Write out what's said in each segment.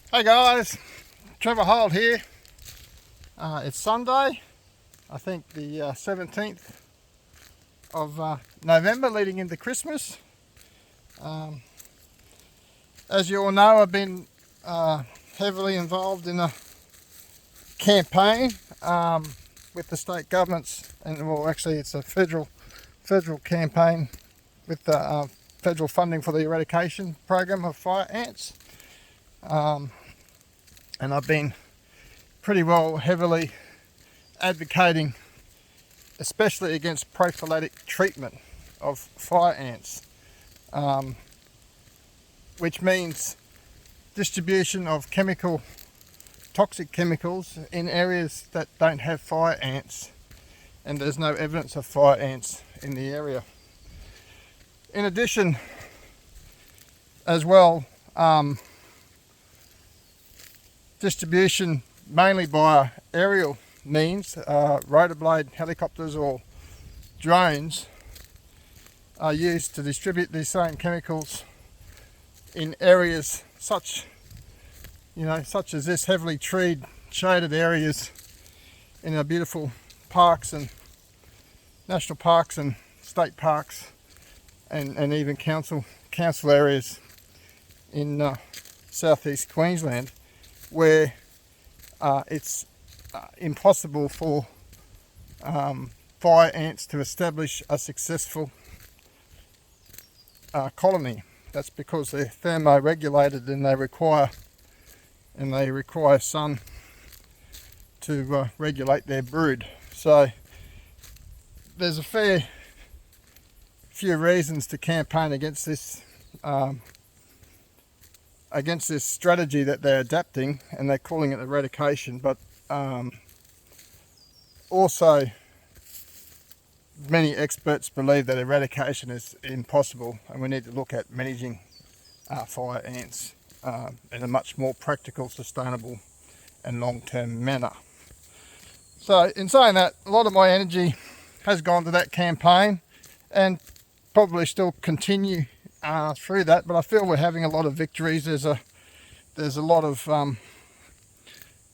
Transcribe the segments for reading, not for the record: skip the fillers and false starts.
Hey guys, Trevor Holt here. It's Sunday, I think the 17th of November, leading into Christmas. As you all know, I've been heavily involved in a campaign with the state governments, and well, actually it's a federal campaign with the federal funding for the eradication program of fire ants. And I've been pretty well heavily advocating, especially against prophylactic treatment of fire ants, which means distribution of toxic chemicals in areas that don't have fire ants, and there's no evidence of fire ants in the area. In addition, as well, distribution mainly by aerial means, rotor blade helicopters or drones are used to distribute these same chemicals in areas such as this, heavily treed, shaded areas in our beautiful parks and national parks and state parks, and even council areas in southeast Queensland, where it's impossible for fire ants to establish a successful colony. That's because they're thermoregulated and they require sun to regulate their brood. So there's a fair few reasons to campaign against this strategy that they're adapting, and they're calling it eradication, but also many experts believe that eradication is impossible, and we need to look at managing fire ants in a much more practical, sustainable and long-term manner. So in saying that, a lot of my energy has gone to that campaign, and probably still continue through that, but I feel we're having a lot of victories. There's a lot of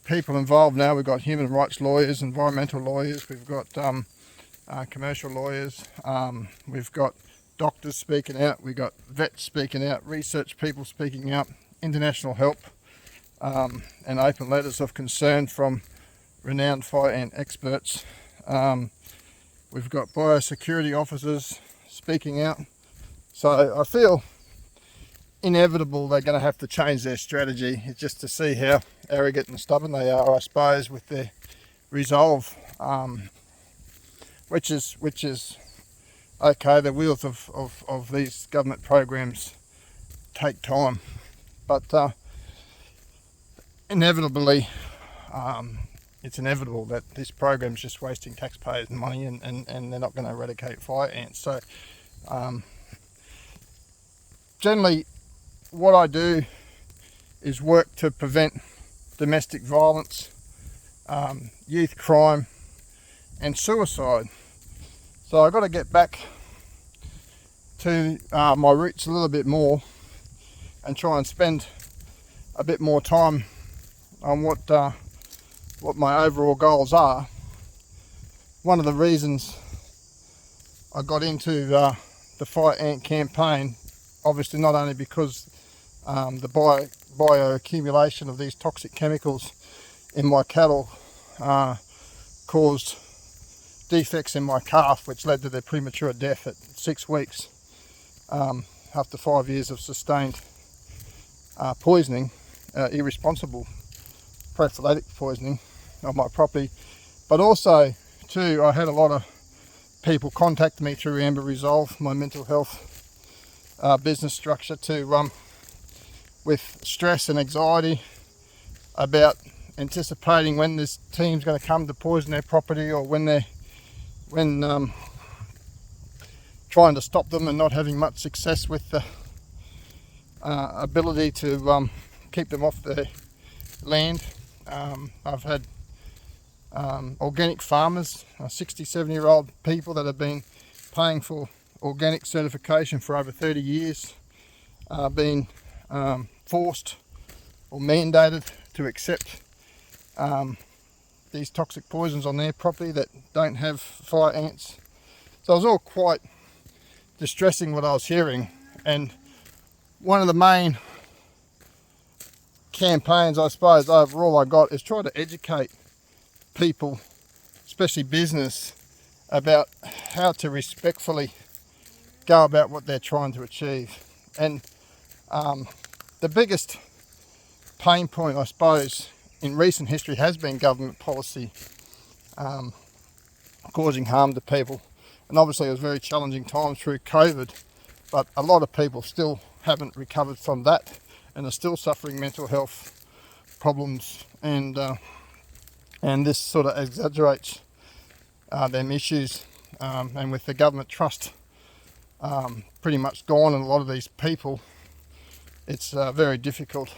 people involved now. We've got human rights lawyers, environmental lawyers, we've got commercial lawyers, we've got doctors speaking out, we've got vets speaking out, research people speaking out, international help, and open letters of concern from renowned fire ant experts. We've got biosecurity officers speaking out. So I feel inevitable they're going to have to change their strategy. It's just to see how arrogant and stubborn they are, I suppose, with their resolve, which is okay. The wheels of these government programs take time, but inevitably it's inevitable that this program is just wasting taxpayers' money, and they're not going to eradicate fire ants. So generally, what I do is work to prevent domestic violence, youth crime and suicide. So I've got to get back to my roots a little bit more and try and spend a bit more time on what my overall goals are. One of the reasons I got into the fire ant campaign, obviously not only because the bioaccumulation of these toxic chemicals in my cattle caused defects in my calf, which led to their premature death at 6 weeks after 5 years of sustained poisoning, irresponsible prophylactic poisoning on my property. But also too, I had a lot of people contact me through Amber Resolve, my mental health business structure, to with stress and anxiety about anticipating when this team's going to come to poison their property, or when trying to stop them and not having much success with the ability to keep them off their land. I've had organic farmers, 60-70-year-old people that have been paying for organic certification for over 30 years, being forced or mandated to accept these toxic poisons on their property that don't have fire ants. So it was all quite distressing what I was hearing, and one of the main campaigns, I suppose, overall I got is try to educate people, especially business, about how to respectfully go about what they're trying to achieve. And the biggest pain point, I suppose, in recent history has been government policy causing harm to people. And obviously it was very challenging times through COVID, but a lot of people still haven't recovered from that and are still suffering mental health problems, and this sort of exaggerates them issues. And with the government trust pretty much gone in a lot of these people, it's very difficult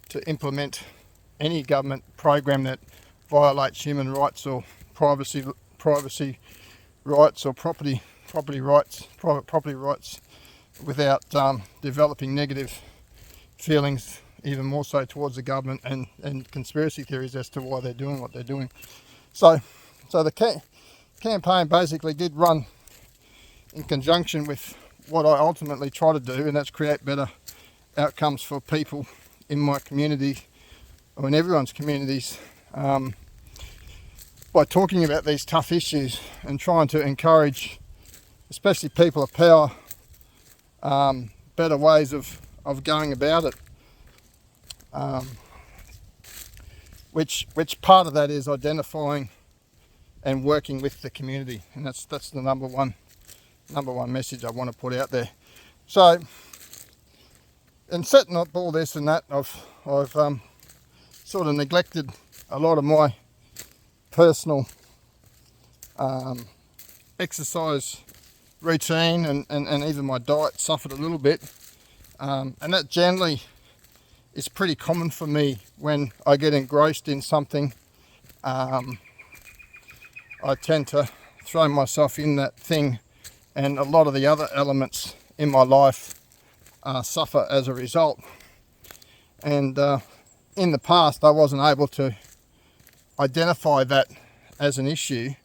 to implement any government program that violates human rights or privacy rights or property rights, private property rights, without developing negative feelings, even more so towards the government, and conspiracy theories as to why they're doing what they're doing. So the campaign basically did run in conjunction with what I ultimately try to do, and that's create better outcomes for people in my community, or in everyone's communities, by talking about these tough issues and trying to encourage, especially people of power, better ways of going about it. Which part of that is identifying and working with the community, and that's the number one message I want to put out there. So, in setting up all this and that, I've sort of neglected a lot of my personal exercise routine, and even my diet suffered a little bit, and that generally is pretty common for me when I get engrossed in something. I tend to throw myself in that thing, and a lot of the other elements in my life suffer as a result. And in the past I wasn't able to identify that as an issue.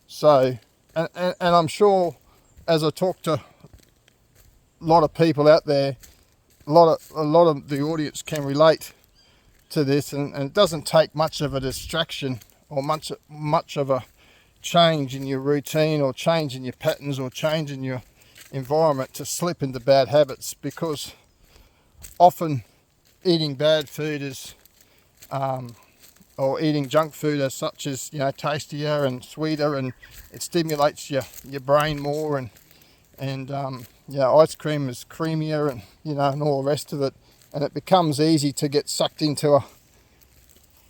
So, and I'm sure as I talk to a lot of people out there, a lot of the audience can relate to this, and it doesn't take much of a distraction or much of a change in your routine, or change in your patterns, or change in your environment to slip into bad habits, because often eating bad food is or eating junk food as such is, tastier and sweeter, and it stimulates your brain more, and ice cream is creamier, and and all the rest of it, and it becomes easy to get sucked into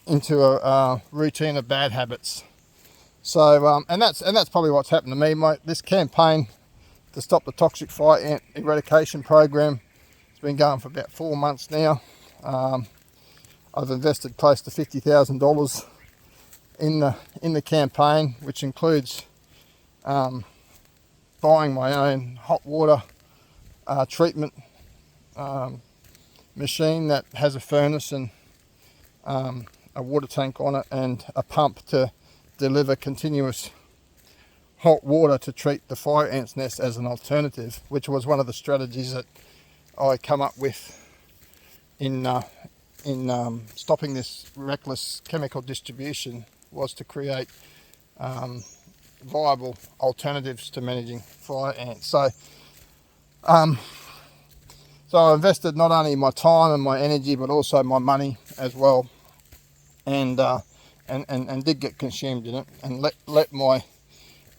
a routine of bad habits. So and that's probably what's happened to me. This campaign to stop the toxic fire ant eradication program has been going for about 4 months now. I've invested close to $50,000 in the campaign, which includes buying my own hot water treatment machine that has a furnace and a water tank on it, and a pump to deliver continuous hot water to treat the fire ants' nest as an alternative, which was one of the strategies that I come up with in stopping this reckless chemical distribution, was to create viable alternatives to managing fire ants. So I invested not only my time and my energy, but also my money as well, and did get consumed in it, and let my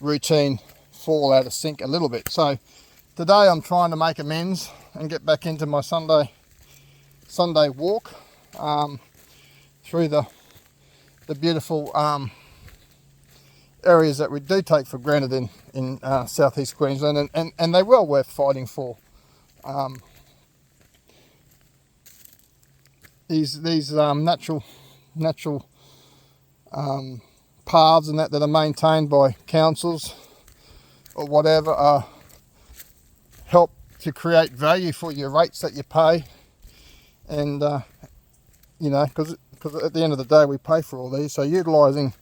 routine fall out of sync a little bit. So today I'm trying to make amends and get back into my Sunday walk through the beautiful areas that we do take for granted in southeast Queensland, and they're well worth fighting for. These natural paths and that are maintained by councils or whatever help to create value for your rates that you pay, and you know, because at the end of the day we pay for all these, so utilising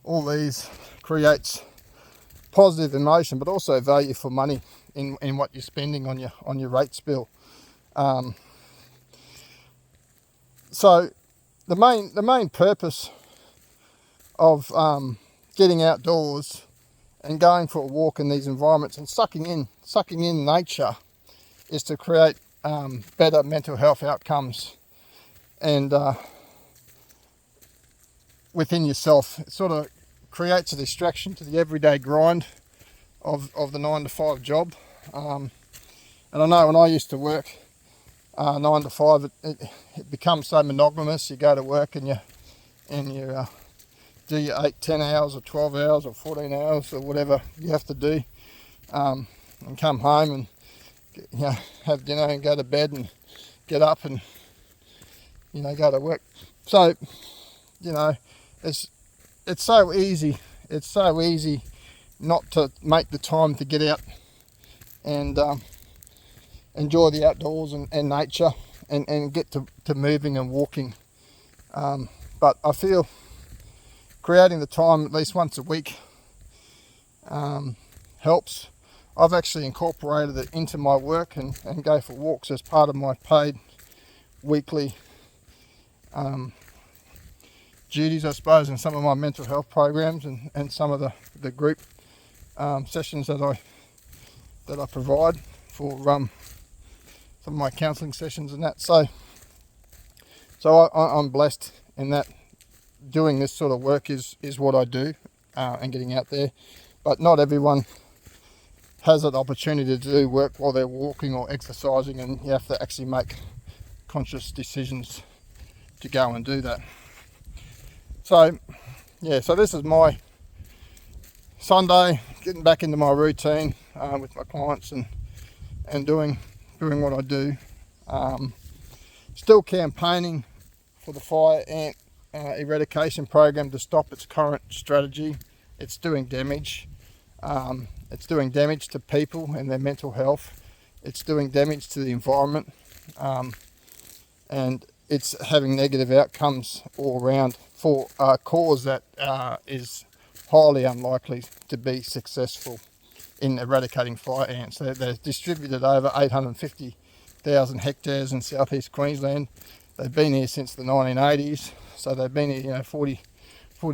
all these creates positive emotion, but also value for money in what you're spending on your rates bill. So the main purpose of getting outdoors and going for a walk in these environments and sucking in nature is to create better mental health outcomes and within yourself. It sort of creates a distraction to the everyday grind of the 9 to 5 job. And I know when I used to work 9 to 5, it becomes so monogamous. You go to work and you do your 8, 10 hours or 12 hours or 14 hours or whatever you have to do, and come home and, you know, have dinner and go to bed and get up and, you know, go to work. So, you know, it's so easy. It's so easy not to make the time to get out and enjoy the outdoors and nature and get to moving and walking. But I feel creating the time at least once a week helps. I've actually incorporated it into my work and go for walks as part of my paid weekly duties, I suppose, in some of my mental health programs and some of the group sessions that I provide for some of my counselling sessions and that. So I'm blessed in that doing this sort of work is what I do, and getting out there. But not everyone has that opportunity to do work while they're walking or exercising, and you have to actually make conscious decisions to go and do that. So yeah, so this is my Sunday, getting back into my routine with my clients and doing what I do. Still campaigning for the fire ant eradication program to stop its current strategy. It's doing damage. It's doing damage to people and their mental health. It's doing damage to the environment, and it's having negative outcomes all around for a cause that is highly unlikely to be successful in eradicating fire ants. They're distributed over 850,000 hectares in southeast Queensland. They've been here since the 1980s, so they've been here, you know, 40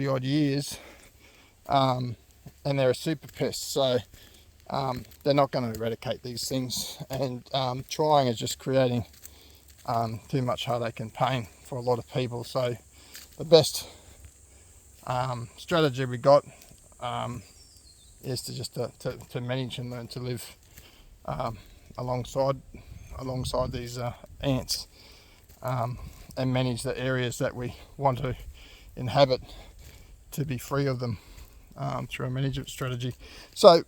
odd years, and they're a super pest. So they're not going to eradicate these things, and trying is just creating too much heartache and pain for a lot of people. So the best strategy we got is to just to manage and learn to live alongside these ants, and manage the areas that we want to inhabit to be free of them through a management strategy. So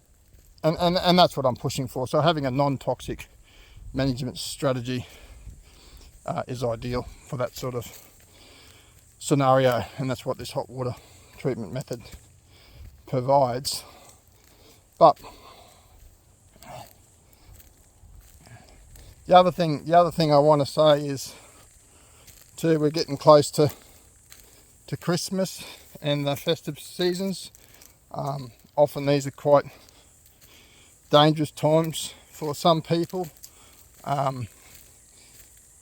and that's what I'm pushing for. So having a non-toxic management strategy is ideal for that sort of scenario, and that's what this hot water treatment method provides. But the other thing I want to say is, too, we're getting close to Christmas and the festive seasons. Often these are quite dangerous times for some people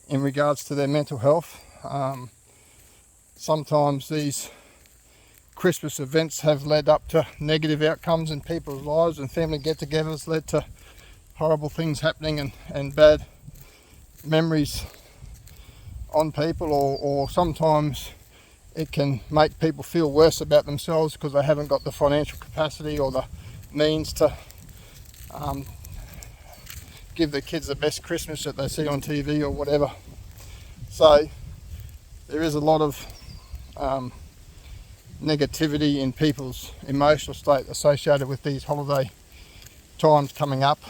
in regards to their mental health. Sometimes these Christmas events have led up to negative outcomes in people's lives, and family get-togethers led to horrible things happening and bad memories on people, or sometimes it can make people feel worse about themselves because they haven't got the financial capacity or the means to give their kids the best Christmas that they see on TV or whatever. So there is a lot of negativity in people's emotional state associated with these holiday times coming up.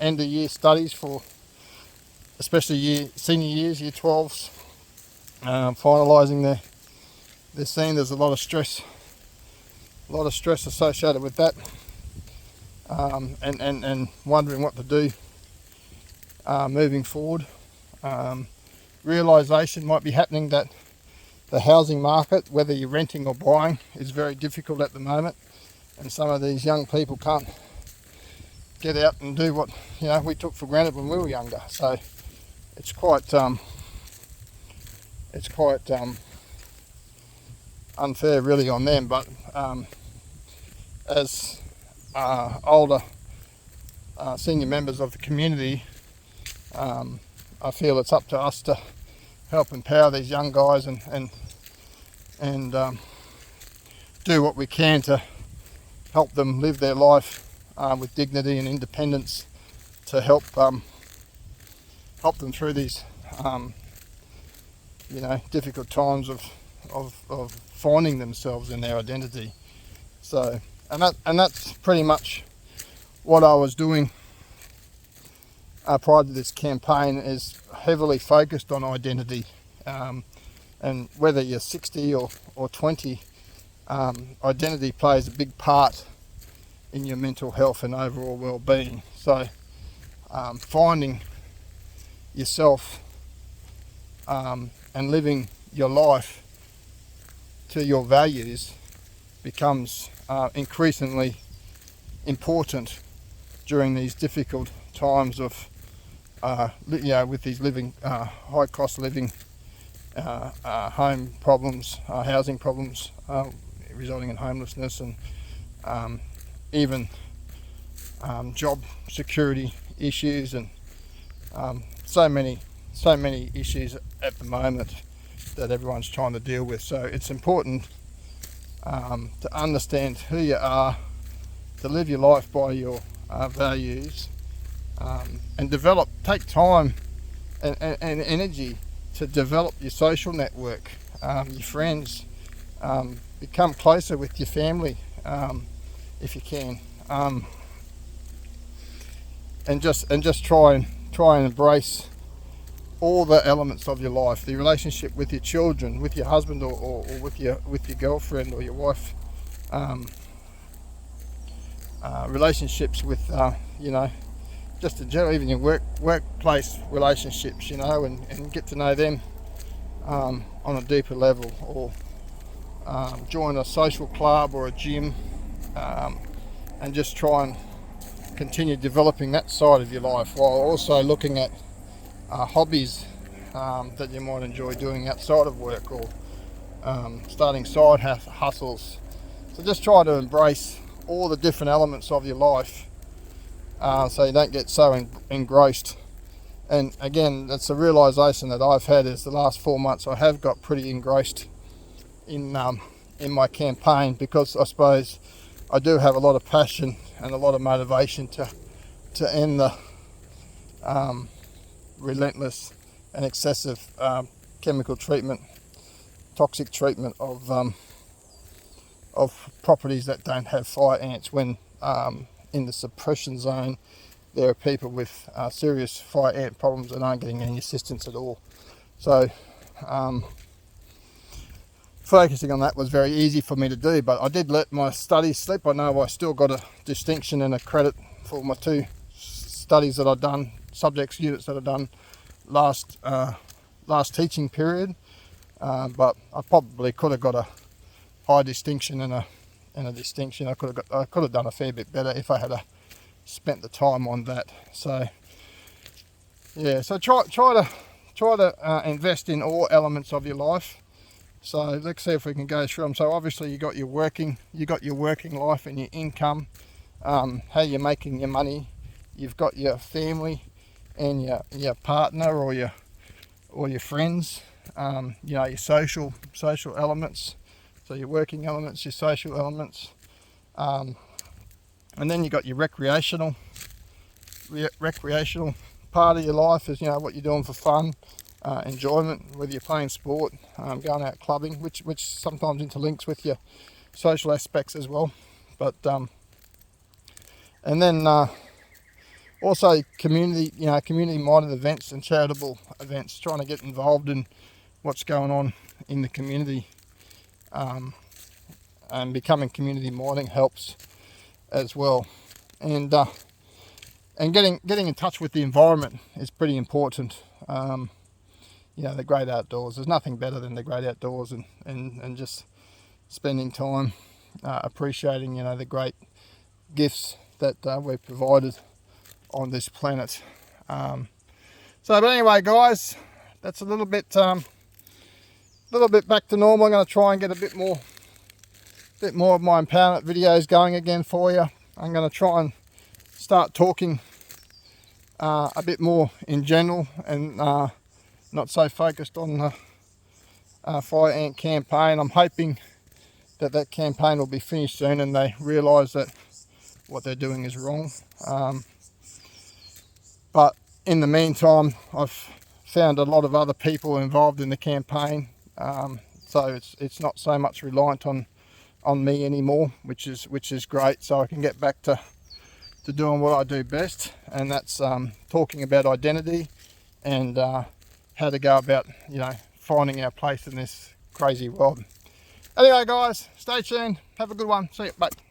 End of year studies for especially senior years, year 12s, finalising their scene. There's a lot of stress associated with that, and wondering what to do moving forward. realization might be happening that the housing market, whether you're renting or buying, is very difficult at the moment, and some of these young people can't get out and do what we took for granted when we were younger. So it's quite unfair really on them. But as older senior members of the community, I feel it's up to us to help empower these young guys and do what we can to help them live their life with dignity and independence, to help them through these difficult times of finding themselves in their identity. So and that's pretty much what I was doing prior to this campaign, is heavily focused on identity, and whether you're 60 or 20, identity plays a big part in your mental health and overall well-being. So finding yourself and living your life to your values becomes increasingly important during these difficult times of with these living high cost living, home problems, housing problems resulting in homelessness, and even job security issues, and so many issues at the moment that everyone's trying to deal with. So it's important to understand who you are, to live your life by your values, and take time and energy to develop your social network, your friends, become closer with your family if you can, and just try and embrace all the elements of your life, the relationship with your children, with your husband, or with your girlfriend or your wife, relationships with just in general, even your workplace relationships, and get to know them on a deeper level, or join a social club or a gym, and just try and continue developing that side of your life, while also looking at hobbies that you might enjoy doing outside of work, or starting side hustles. So just try to embrace all the different elements of your life, so you don't get so engrossed. And again, that's a realization that I've had, is the last 4 months I have got pretty engrossed in my campaign, because I suppose I do have a lot of passion and a lot of motivation to end the relentless and excessive chemical treatment, toxic treatment of properties that don't have fire ants, when in the suppression zone there are people with serious fire ant problems that aren't getting any assistance at all. So focusing on that was very easy for me to do, but I did let my studies slip. I know I still got a distinction and a credit for my 2 studies that I've done, units that I've done last teaching period, but I probably could have got a high distinction and a distinction. I could have done a fair bit better if I had spent the time on that. So yeah, so try to invest in all elements of your life. So let's see if we can go through them. So obviously you got your working life and your income, how you're making your money. You've got your family and your partner or your friends, your social elements. So your working elements, your social elements, and then you got your recreational part of your life, is what you're doing for fun, enjoyment, whether you're playing sport, going out clubbing, which sometimes interlinks with your social aspects as well. But and then also community minded events and charitable events, trying to get involved in what's going on in the community, and becoming community minded helps as well. And getting in touch with the environment is pretty important. you know, the great outdoors. There's nothing better than the great outdoors, and just spending time appreciating, you know, the great gifts that we're provided on this planet. But anyway, guys, that's a little bit back to normal. I'm going to try and get a bit more of my empowerment videos going again for you. I'm going to try and start talking a bit more in general, and not so focused on the fire ant campaign. I'm hoping that campaign will be finished soon and they realise that what they're doing is wrong. But in the meantime, I've found a lot of other people involved in the campaign, so it's not so much reliant on me anymore, which is great. So I can get back to doing what I do best, and that's talking about identity and how to go about, you know, finding our place in this crazy world. Anyway, guys, stay tuned. Have a good one. See you. Bye.